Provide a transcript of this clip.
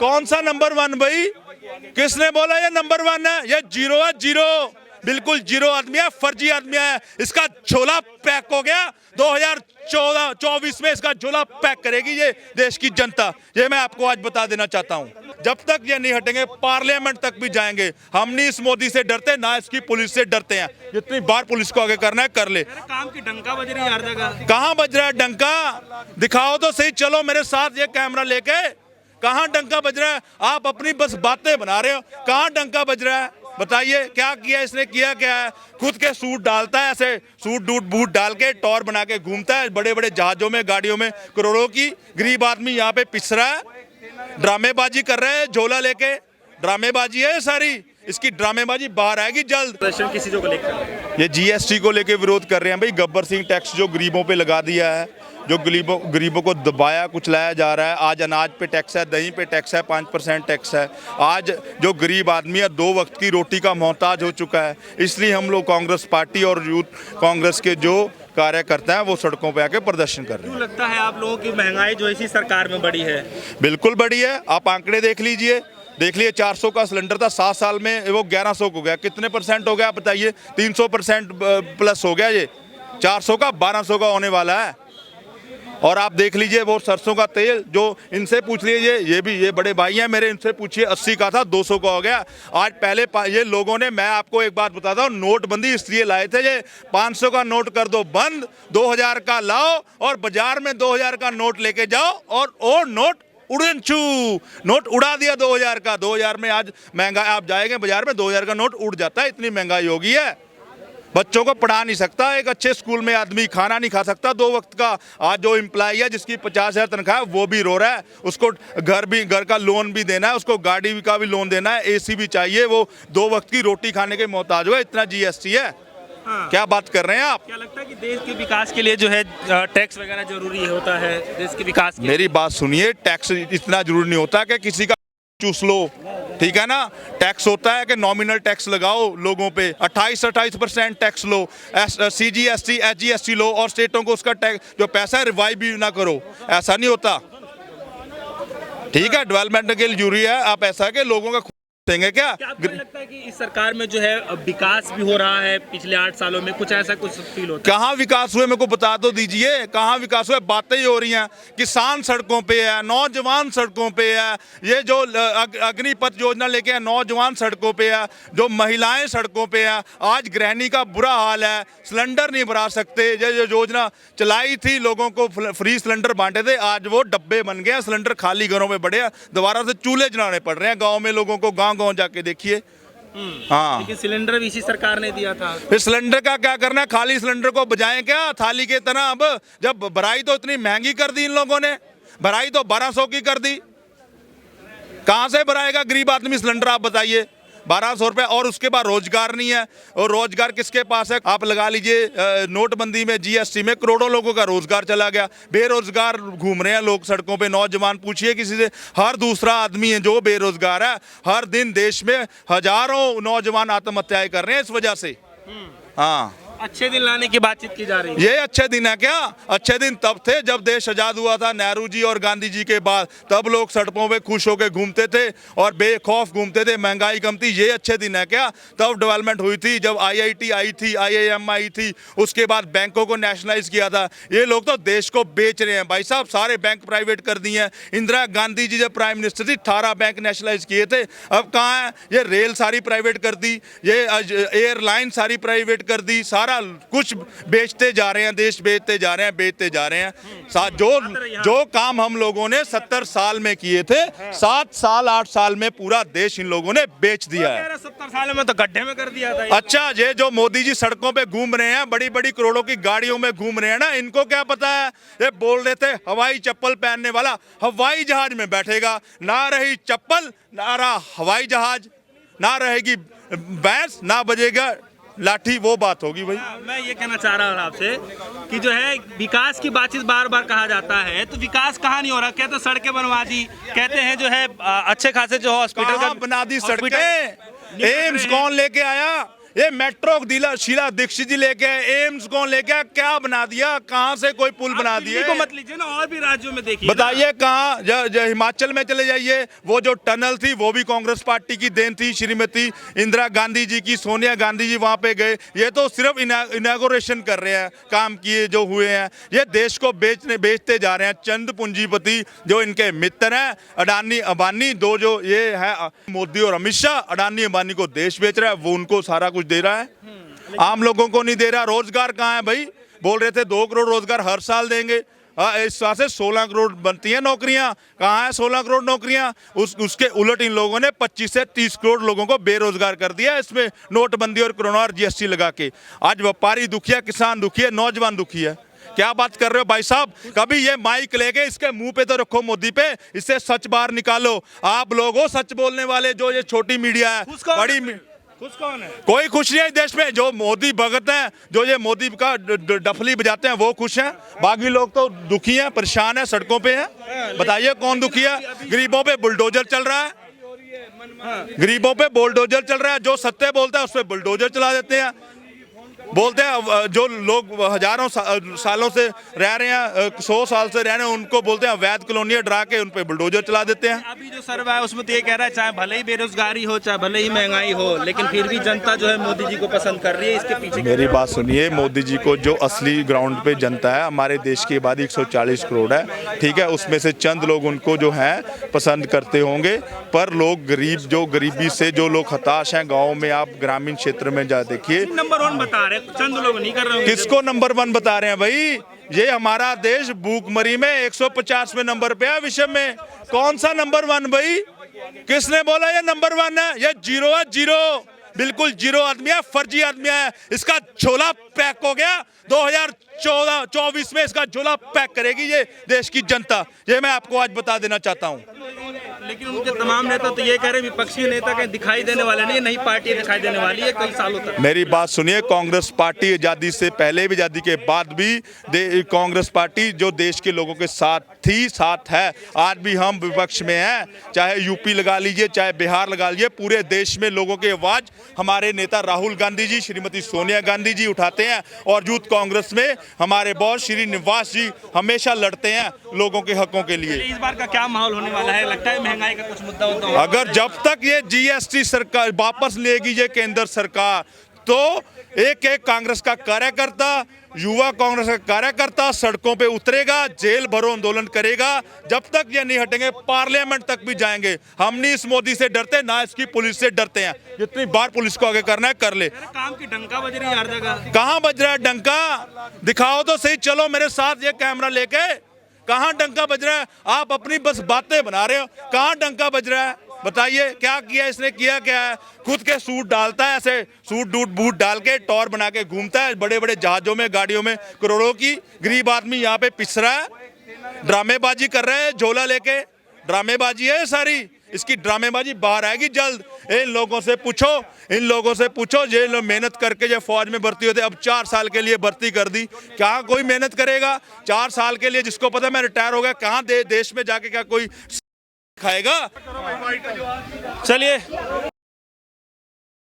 कौन सा number one भाई? किसने बोला ये नंबर वन है? ये जीरो है, जीरो, बिल्कुल जीरो आदमी है, फर्जी आदमी है। इसका झोला पैक हो गया। 2024 में इसका झोला पैक करेगी ये देश की जनता। ये मैं आपको आज बता देना चाहता हूं। जब तक ये नहीं हटेंगे पार्लियामेंट तक भी जाएंगे। हम नहीं इस मोदी से डरते, ना इसकी पुलिस से डरते हैं। जितनी बार पुलिस को आगे करना है कर ले। काम की डंका बज रही है हर जगह। कहां बज रहा है डंका? दिखाओ तो सही, चलो मेरे साथ ये कैमरा लेके। कहां डंका बज रहा है? आप अपनी बस बातें बना रहे हो। कहां डंका बज रहा है? बताइए क्या किया इसने? किया क्या है? खुद के सूट डालता है, ऐसे सूट बूट डाल के टॉर बना के घूमता है बड़े बड़े जहाजों में, गाड़ियों में, करोड़ों की। गरीब आदमी यहाँ पे पिस रहा है, ड्रामेबाजी कर रहे हैं, झोला लेके। ड्रामेबाजी है सारी, इसकी ड्रामेबाजी बाहर आएगी जल्द। प्रदर्शन किसी को लेकर, ये जीएसटी को लेके विरोध कर रहे हैं भाई। गब्बर सिंह टैक्स जो गरीबों पे लगा दिया है, जो गरीबों को दबाया कुचलाया जा रहा है। आज अनाज पे टैक्स है, दही पे टैक्स है, 5% टैक्स है। आज जो गरीब आदमी है 2 वक्त की रोटी का मोहताज हो चुका है। इसलिए हम लोग कांग्रेस पार्टी और यूथ कांग्रेस के जो कार्यकर्ता हैं वो सड़कों पे आके प्रदर्शन कर रहे हैं। क्यों लगता है आप लोगों की महंगाई जो इसी सरकार में बढ़ी है? बिल्कुल बढ़ी है। आप आंकड़े देख लीजिए, 400 का सिलेंडर था, 7 साल में वो 1100 को गया। कितने परसेंट हो गया बताइए? 300% प्लस हो गया। ये 400 का 1200 का होने वाला है। और आप देख लीजिए वो सरसों का तेल, जो इनसे पूछ लीजिए, ये भी ये बड़े भाई हैं मेरे, इनसे पूछिए, 80 का था 200 का हो गया। आज पहले ये लोगों ने, मैं आपको एक बात बताता हूँ, नोटबंदी इसलिए लाए थे ये 500 का नोट कर दो बंद, 2000 का लाओ और बाजार में 2000 का नोट लेके जाओ और नोट उड़नछू नोट उड़ा दिया 2000 का। 2000 में आज महंगाई, आप जाएंगे बाजार में 2000 का नोट उड़ जाता है, इतनी महंगाई हो गई है। बच्चों को पढ़ा नहीं सकता, एक अच्छे स्कूल में आदमी खाना नहीं खा सकता 2 वक्त का। आज जो एम्प्लॉय है जिसकी 50,000 तनख्वाह है वो भी रो रहा है। उसको घर का लोन भी देना है, उसको गाड़ी का भी लोन देना है, एसी भी चाहिए। वो 2 वक्त की रोटी खाने के मोहताज हुआ, इतना जीएसटी है। हाँ। क्या बात कर रहे हैं आप? क्या लगता है कि देश के विकास के लिए जो है टैक्स वगैरह जरूरी होता है देश के विकास के? मेरी बात सुनिए, टैक्स इतना जरूरी नहीं होता कि किसी का चूस लो, ठीक है ना। टैक्स होता है कि नॉमिनल टैक्स लगाओ लोगों पे, 28% टैक्स लो, CGST SGST लो और स्टेटों को उसका टैक्स जो पैसा है रिवाइव भी ना करो। ऐसा नहीं होता, ठीक है। डेवलपमेंट के लिए जरूरी है। आप ऐसा है कि लोगों का देंगे क्या? आपको लगता है कि इस सरकार में जो है विकास भी हो रहा है पिछले 8 सालों में? कुछ ऐसा कुछ फील होता है? कहाँ विकास हुए मेरे को बता तो दीजिए। कहाँ विकास हुए? बातें ही हो रही हैं। किसान सड़कों पे है, नौजवान सड़कों पे है। ये जो अग्निपथ योजना लेके नौजवान सड़कों पे है, जो महिलाएं सड़कों पे है। आज गृहिणी का बुरा हाल है, सिलेंडर नहीं भरा सकते। ये जो योजना चलाई थी, लोगों को फ्री सिलेंडर बांटे थे, आज वो डब्बे बन गए। सिलेंडर खाली घरों में बढ़े, दोबारा से चूल्हे जलाने पड़ रहे हैं गाँव में लोगों को। गाँव जाके देखिए। हाँ, लेकिन सिलेंडर भी इसी सरकार ने दिया था। फिर सिलेंडर का क्या करना है? खाली सिलेंडर को बजाएं क्या थाली के तरह? अब जब भराई तो इतनी महंगी कर दी इन लोगों ने, भराई तो 1200 की कर दी। कहां से भराएगा गरीब आदमी सिलेंडर? आप बताइए। 1200 रुपये। और उसके बाद रोजगार नहीं है। और रोजगार किसके पास है? आप लगा लीजिए, नोटबंदी में, जीएसटी में करोड़ों लोगों का रोजगार चला गया। बेरोजगार घूम रहे हैं लोग सड़कों पे। नौजवान पूछिए किसी से, हर दूसरा आदमी है जो बेरोजगार है। हर दिन देश में हजारों नौजवान आत्महत्याएं कर रहे हैं इस वजह से। हाँ, अच्छे दिन लाने की बातचीत की जा रही है। ये अच्छे दिन है क्या? अच्छे दिन तब थे जब देश आजाद हुआ था, नेहरू जी और गांधी जी के बाद। तब लोग सड़कों पे खुश होकर घूमते थे और बेखौफ घूमते थे, महंगाई कम थी। ये अच्छे दिन है क्या? तब डेवलपमेंट हुई थी, जब IIT आई थी, IIM आई थी, उसके बाद बैंकों को नेशनलाइज किया था। ये लोग तो देश को बेच रहे हैं भाई साहब। सारे बैंक प्राइवेट कर दिए हैं। इंदिरा गांधी जी जब प्राइम मिनिस्टर थी 18 बैंक नेशनलाइज किए थे। अब कहाँ है? ये रेल सारी प्राइवेट कर दी, ये एयरलाइन सारी प्राइवेट कर दी। सारा कुछ बेचते जा रहे हैं, देश बेचते जा रहे हैं, बेचते जा रहे हैं। जो काम हम लोगों ने 70 साल में किए थे, 7 साल 8 साल में पूरा देश इन लोगों ने बेच दिया है। 70 साल में तो गड्ढे में कर दिया था। अच्छा, ये जो मोदी जी सड़कों पे घूम रहे हैं, बड़ी बड़ी करोड़ों की गाड़ियों में घूम रहे हैं ना, इनको क्या पता है? ये बोल रहे थे हवाई चप्पल पहनने वाला हवाई जहाज में बैठेगा। ना रही चप्पल, ना रहा हवाई जहाज, ना रहेगी भैंस, ना बजेगा लाठी, वो बात होगी भाई। मैं ये कहना चाह रहा हूँ आपसे कि जो है विकास की बातचीत बार बार कहा जाता है, तो विकास कहाँ नहीं हो रहा? कहते सड़कें बनवा दी, कहते हैं जो है अच्छे खासे जो हॉस्पिटल बना दी सड़कें। एम्स कौन लेके आया? ये मेट्रो शीला दीक्षित जी लेके आए, एम्स कौन लेके आया, क्या बना दिया, कहाँ से कोई पुल बना दिए? को मत लीजिए ना, और भी राज्यों में देखिए। बताइए कहाँ, हिमाचल में चले जाइए, वो जो टनल थी वो भी कांग्रेस पार्टी की देन थी, श्रीमती इंदिरा गांधी जी की, सोनिया गांधी जी वहां पे गए। ये तो सिर्फ इनॉग्रेशन कर रहे हैं, काम किए जो हुए हैं। ये देश को बेचते जा रहे हैं चंद पूंजीपति जो इनके मित्र हैं, अडानी अंबानी, दो जो ये है मोदी और अमित शाह। अडानी अंबानी को देश बेच रहा है, वो उनको सारा कुछ दे रहा है, आम लोगों को नहीं दे रहा। रोजगार कहाँ है भाई? बोल रहे थे 2 करोड़ रोजगार हर साल देंगे, इस साल से 16 करोड़ बनती हैं नौकरियां। कहाँ है 16 करोड़ नौकरियां? उसके उलट इन लोगों ने 25 से 30 करोड़ लोगों को बेरोजगार कर दिया, इसमें नोटबंदी और कोरोना और जीएसटी लगा के। आज व्यापारी दुखी है, किसान दुखी है, नौजवान दुखी है। क्या बात कर रहे हो भाई साहब? कभी ये माइक लेके इसके मुंह पे तो रखो मोदी पे, इससे सच बाहर निकालो। आप लोग हो सच बोलने वाले, जो ये छोटी मीडिया है, बड़ी खुश कौन है? कोई खुश नहीं है देश में। जो मोदी भगत हैं, जो ये मोदी का डफली बजाते हैं, वो खुश हैं। बाकी लोग तो दुखी हैं, परेशान हैं, सड़कों पे हैं। बताइए कौन दुखी है? गरीबों पे बुलडोजर चल रहा है, गरीबों पे बुलडोजर चल रहा है। जो सत्य बोलता है उस पे बुलडोजर चला देते हैं। बोलते हैं जो लोग हजारों सालों से रह रहे हैं, 100 साल से रह रहे हैं, उनको बोलते हैं अवैध कॉलोनियां, डरा के उन पे बुलडोजर चला देते हैं। अभी जो सर्वे है उसमें तो ये कह रहा है चाहे भले ही बेरोजगारी हो, चाहे भले ही महंगाई हो, लेकिन फिर भी जनता जो है मोदी जी को पसंद कर रही है। इसके पीछे मेरी बात सुनिए, मोदी जी को जो असली ग्राउंड पे जनता है, हमारे देश की आबादी 140 करोड़ है, ठीक है, उसमें से चंद लोग उनको जो है पसंद करते होंगे, पर लोग गरीब, जो गरीबी से जो लोग हताश हैं गाँव में, आप ग्रामीण क्षेत्र में जा देखिए। नंबर 1 बता रहे, चंद लोग नहीं कर रहे होंगे। किसको नंबर 1 बता रहे हैं भाई? ये हमारा देश भूखमरी में 150वें नंबर पे है विश्व में। कौन सा नंबर 1 भाई? किसने बोला ये नंबर 1 है? ये 0 है, 0, बिल्कुल 0 आदमी है, फर्जी आदमी है। इसका झोला पैक हो गया। 2024 में इसका झोला पैक करेगी ये देश की जनता, ये मैं आपको आज बता देना चाहता हूँ। लेकिन उनके तमाम नेता तो ये कह रहे हैं विपक्षी नेता कहीं दिखाई देने वाले नहीं, नई पार्टी दिखाई देने वाली है कई सालों तक। मेरी बात सुनिए, कांग्रेस पार्टी आजादी से पहले भी, आजादी के बाद भी कांग्रेस पार्टी जो देश के लोगों के साथ थी, साथ है, आज भी हम विपक्ष में हैं। चाहे यूपी लगा लीजिए, चाहे बिहार लगा लीजिए, पूरे देश में लोगों की आवाज हमारे नेता राहुल गांधी जी, श्रीमती सोनिया गांधी जी उठाते हैं। और यूथ कांग्रेस में हमारे बॉस श्रीनिवास जी हमेशा लड़ते हैं लोगों के हकों के लिए। इस बार का क्या माहौल होने वाला है? लगता है महंगाई का कुछ मुद्दा होता होगा? अगर जब तक ये जीएसटी सरकार वापस लेगी ये केंद्र सरकार, तो एक एक कांग्रेस का कार्यकर्ता, युवा कांग्रेस का कार्यकर्ता सड़कों पे उतरेगा, जेल भरो आंदोलन करेगा। जब तक ये नहीं हटेंगे पार्लियामेंट तक भी जाएंगे। हम नहीं इस मोदी से डरते, ना इसकी पुलिस से डरते हैं। जितनी बार पुलिस को आगे करना है कर ले। काम की डंका बज रही है हर जगह। कहाँ बज रहा है डंका? दिखाओ तो सही, चलो मेरे साथ ये कैमरा लेके। कहाँ डंका बज रहा है? आप अपनी बस बातें बना रहे हो, कहाँ डंका बज रहा है? बताइए क्या किया इसने, किया क्या है? खुद के सूट डालता है, ऐसे सूट बूट डाल के टॉर बना के घूमता है, बड़े बड़े जहाजों में, गाड़ियों में, करोड़ों की। गरीब आदमी यहाँ पे पिस रहा है, ड्रामेबाजी कर रहे हैं, झोला लेके ड्रामेबाजी है सारी। इसकी ड्रामेबाजी बाहर आएगी जल्द। इन लोगों से पूछो, ये लोग मेहनत करके जो फौज में भर्ती होते, अब 4 साल के लिए भर्ती कर दी। क्या कोई मेहनत करेगा 4 साल के लिए? जिसको पता मैं रिटायर हो गया, कहाँ देश में जाके क्या कोई खाएगा? चलिए